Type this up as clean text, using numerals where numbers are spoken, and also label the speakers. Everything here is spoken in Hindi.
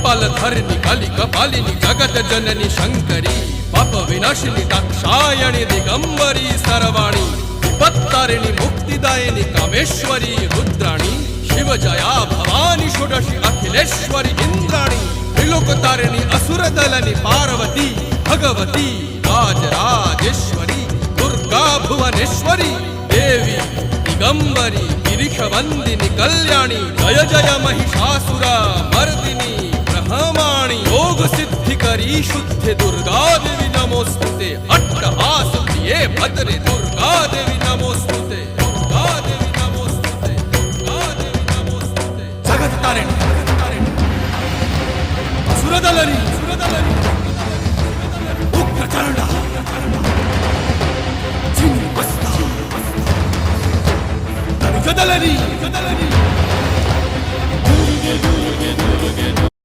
Speaker 1: कपालधरिणि कलिकपालिनि जगत जननि शंकरी पाप विनाशिनी दाक्षायणि दिगंबरी सर्वाणी विपत्तारिणि मुक्तिदायिनी कामेश्वरी रुद्राणी शिवजया भवानी षोडशी अखिलेश्वरी इंद्राणी त्रिलोकतारिणि असुरदलनि पार्वती भगवती राजराजेश्वरी दुर्गा भुवनेश्वरी देवी दिगंबरी गिरिशवंदिनी कल्याणी जय जय महिषासुर मर्दिनी ब्रह्माणी योग सिद्धिकरी शुद्धे दुर्गा देवी नमोस्तुते अट्टहास प्रिये भद्रे दुर्गा देवी नमोस्तुते दुर्गा देवी नमोस्तुते दुर्गा देवी नमोस्तुते जगत तारिणी सुरदलनी उग्रचंडा चिन्मस्ता जदलनी